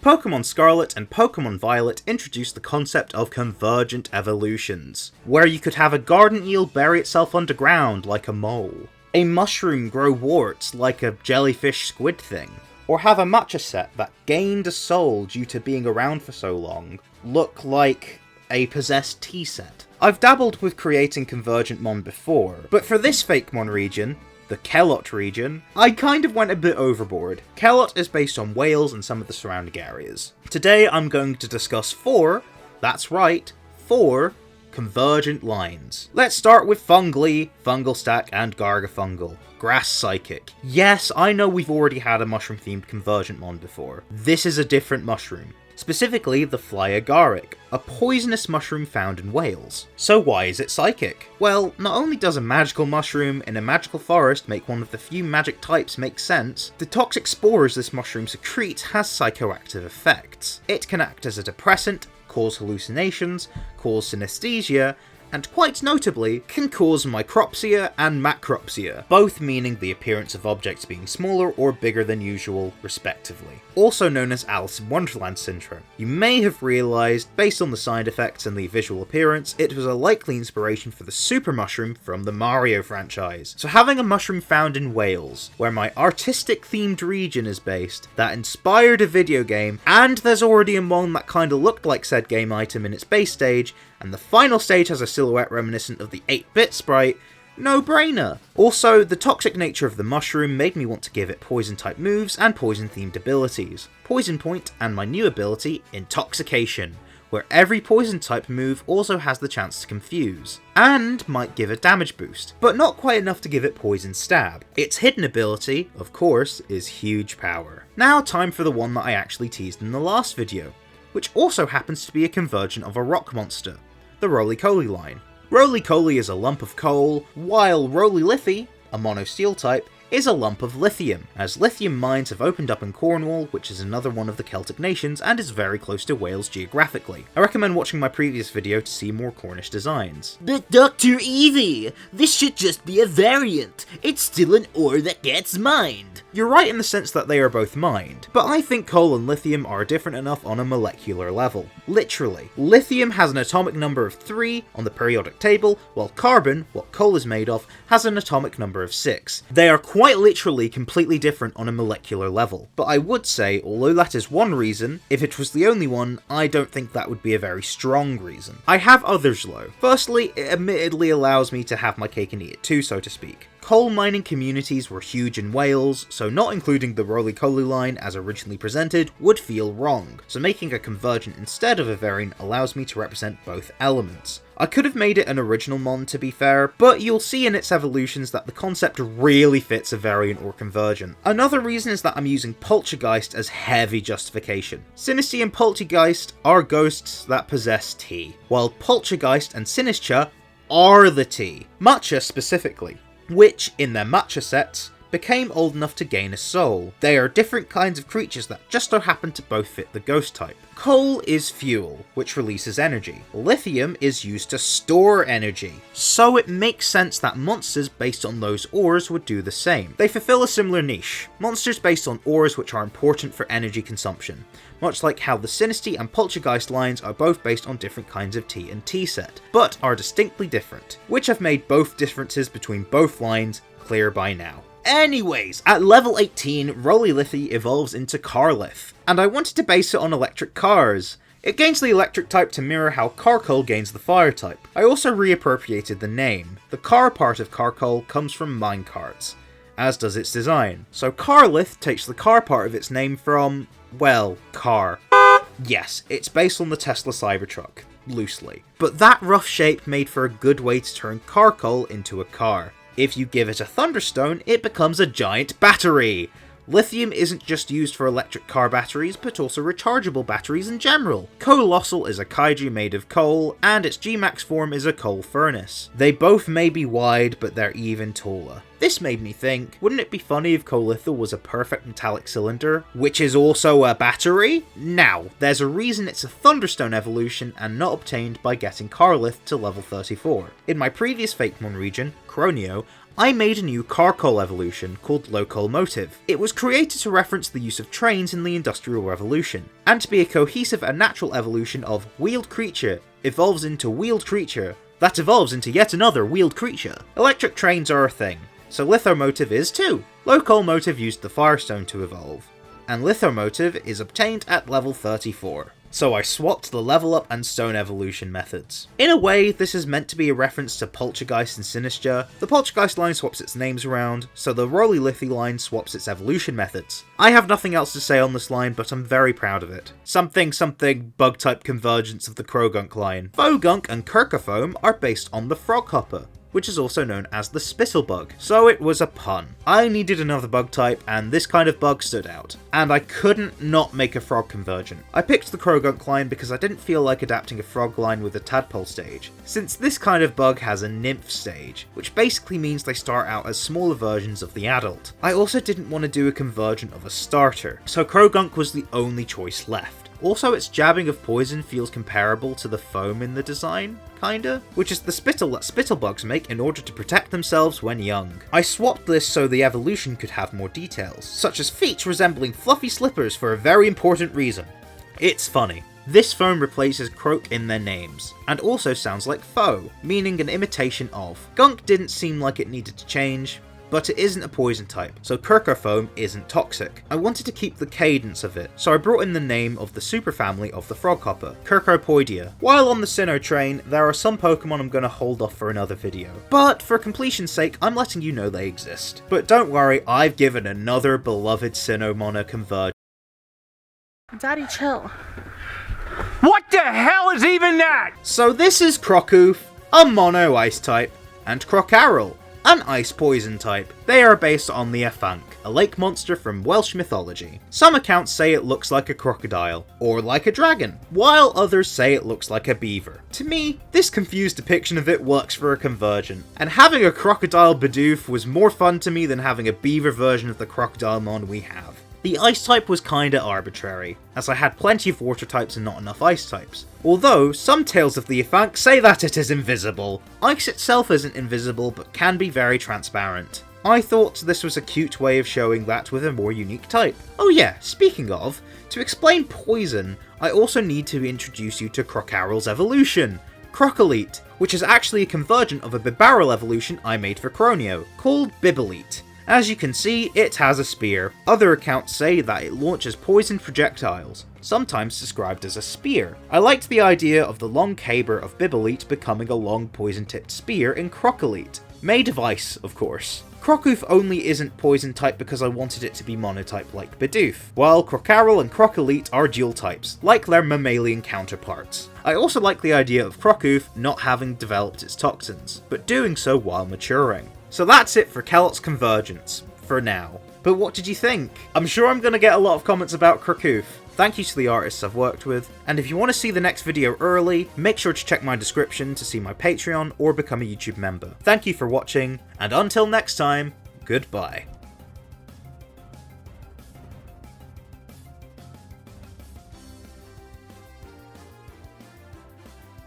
Pokémon Scarlet and Pokémon Violet introduced the concept of convergent evolutions, where you could have a garden eel bury itself underground like a mole, a mushroom grow warts like a jellyfish squid thing, or have a matcha set that gained a soul due to being around for so long look like a possessed tea set. I've dabbled with creating Convergent Mon before, but for this Fakemon region, the Kelot region, I kind of went a bit overboard. Kelot is based on Wales and some of the surrounding areas. Today I'm going to discuss 4, that's right, 4 convergent lines. Let's start with Fungal, Fungal Stack, and Gargafungal. Grass Psychic. Yes, I know we've already had a mushroom-themed convergent mon before. This is a different mushroom. Specifically, the Fly Agaric, a poisonous mushroom found in Wales. So why is it psychic? Well, not only does a magical mushroom in a magical forest make one of the few magic types make sense, the toxic spores this mushroom secretes has psychoactive effects. It can act as a depressant, cause hallucinations, cause synesthesia, and quite notably, can cause micropsia and macropsia, both meaning the appearance of objects being smaller or bigger than usual, respectively. Also known as Alice in Wonderland syndrome. You may have realised, based on the side effects and the visual appearance, it was a likely inspiration for the super mushroom from the Mario franchise. So having a mushroom found in Wales, where my artistic themed region is based, that inspired a video game, and there's already a mon that kinda looked like said game item in its base stage, and the final stage has a silhouette reminiscent of the 8-bit sprite, no-brainer. Also, the toxic nature of the mushroom made me want to give it poison-type moves and poison-themed abilities. Poison Point and my new ability, Intoxication, where every poison-type move also has the chance to confuse, and might give a damage boost, but not quite enough to give it Poison Stab. Its hidden ability, of course, is Huge Power. Now time for the one that I actually teased in the last video, which also happens to be a convergent of a rock monster, the Roly line. Roly is a lump of coal, while Roly Lithy, a mono-steel type, is a lump of lithium, as lithium mines have opened up in Cornwall, which is another one of the Celtic nations and is very close to Wales geographically. I recommend watching my previous video to see more Cornish designs. But Dr. Eevee, this should just be a variant. It's still an ore that gets mined. You're right in the sense that they are both mined, but I think coal and lithium are different enough on a molecular level. Literally. Lithium has an atomic number of 3 on the periodic table, while carbon, what coal is made of, has an atomic number of 6. They are quite literally completely different on a molecular level. But I would say, although that is one reason, if it was the only one, I don't think that would be a very strong reason. I have others though. Firstly, it admittedly allows me to have my cake and eat it too, so to speak. Coal mining communities were huge in Wales, so not including the Roly line as originally presented would feel wrong, so making a convergent instead of a variant allows me to represent both elements. I could have made it an original mon to be fair, but you'll see in its evolutions that the concept really fits a variant or convergent. Another reason is that I'm using Poltergeist as heavy justification. Sinistea and Poltergeist are ghosts that possess tea, while Poltergeist and Sinistea are the tea, matcha specifically, which, in their matcha sets, became old enough to gain a soul. They are different kinds of creatures that just so happen to both fit the ghost type. Coal is fuel, which releases energy. Lithium is used to store energy. So it makes sense that monsters based on those ores would do the same. They fulfill a similar niche. Monsters based on ores which are important for energy consumption. Much like how the Sinistea and Poltergeist lines are both based on different kinds of tea and tea set, but are distinctly different, which have made both differences between both lines clear by now. Anyways, at level 18, Roly Lithy evolves into Carlith, and I wanted to base it on electric cars. It gains the electric type to mirror how Carkol gains the fire type. I also reappropriated the name. The car part of Carkol comes from minecarts, as does its design. So Carlith takes the car part of its name from, well, car. Yes, it's based on the Tesla Cybertruck, loosely. But that rough shape made for a good way to turn Carkol into a car. If you give it a Thunderstone, it becomes a giant battery! Lithium isn't just used for electric car batteries, but also rechargeable batteries in general. Colossal is a kaiju made of coal, and its G-Max form is a coal furnace. They both may be wide, but they're even taller. This made me think, wouldn't it be funny if Colitha was a perfect metallic cylinder, which is also a battery? Now, there's a reason it's a Thunderstone evolution and not obtained by getting Carlith to level 34. In my previous Fakemon region, Cronio, I made a new Carcol evolution called Locomotive. It was created to reference the use of trains in the Industrial Revolution, and to be a cohesive and natural evolution of wheeled creature evolves into wheeled creature that evolves into yet another wheeled creature. Electric trains are a thing, so Lithomotive is too. Locomotive used the Firestone to evolve, and Lithomotive is obtained at level 34. So I swapped the level up and stone evolution methods. In a way, this is meant to be a reference to Poltergeist and Sinistra. The Poltergeist line swaps its names around, so the Roly Lithy line swaps its evolution methods. I have nothing else to say on this line, but I'm very proud of it. Something bug type convergence of the Fogunk line. Fogunk and Kirkapoam are based on the Froghopper, which is also known as the Spittlebug, so it was a pun. I needed another bug type, and this kind of bug stood out, and I couldn't not make a frog convergent. I picked the Fogunk line because I didn't feel like adapting a frog line with a tadpole stage, since this kind of bug has a nymph stage, which basically means they start out as smaller versions of the adult. I also didn't want to do a convergent of a starter, so Fogunk was the only choice left. Also, its jabbing of poison feels comparable to the foam in the design, kinda, which is the spittle that spittlebugs make in order to protect themselves when young. I swapped this so the evolution could have more details, such as feet resembling fluffy slippers for a very important reason. It's funny. This foam replaces croak in their names, and also sounds like foe, meaning an imitation of. Gunk didn't seem like it needed to change, but it isn't a poison type, so Kirkapoam isn't toxic. I wanted to keep the cadence of it, so I brought in the name of the superfamily of the Froghopper, Kirkapoidea. While on the Sinnoh train, there are some Pokemon I'm going to hold off for another video, but for completion's sake, I'm letting you know they exist. But don't worry, I've given another beloved Sinnoh convergence. Daddy, chill. What the hell is even that? So this is Crocoof, a mono ice type, and Croccarol, an ice poison type. They are based on the Afank, a lake monster from Welsh mythology. Some accounts say it looks like a crocodile, or like a dragon, while others say it looks like a beaver. To me, this confused depiction of it works for a convergent, and having a crocodile Bidoof was more fun to me than having a beaver version of the crocodile mon we have. The ice type was kinda arbitrary, as I had plenty of water types and not enough ice types. Although, some tales of the Afank say that it is invisible. Ice itself isn't invisible, but can be very transparent. I thought this was a cute way of showing that with a more unique type. Oh yeah, speaking of, to explain poison, I also need to introduce you to Croccarol's evolution, Crocolite, which is actually a convergent of a Bibarel evolution I made for Cronio, called Bibelite. As you can see, it has a spear. Other accounts say that it launches poison projectiles, sometimes described as a spear. I liked the idea of the long caber of Bibelite becoming a long poison-tipped spear in Crocolite. Made of ice, of course. Crocoof only isn't poison type because I wanted it to be monotype like Bidoof, while Croccarol and Crocolite are dual types, like their mammalian counterparts. I also like the idea of Crocoof not having developed its toxins, but doing so while maturing. So that's it for Kelot's Convergence, for now. But what did you think? I'm sure I'm going to get a lot of comments about Crocoof. Thank you to the artists I've worked with, and if you want to see the next video early, make sure to check my description to see my Patreon or become a YouTube member. Thank you for watching, and until next time, goodbye.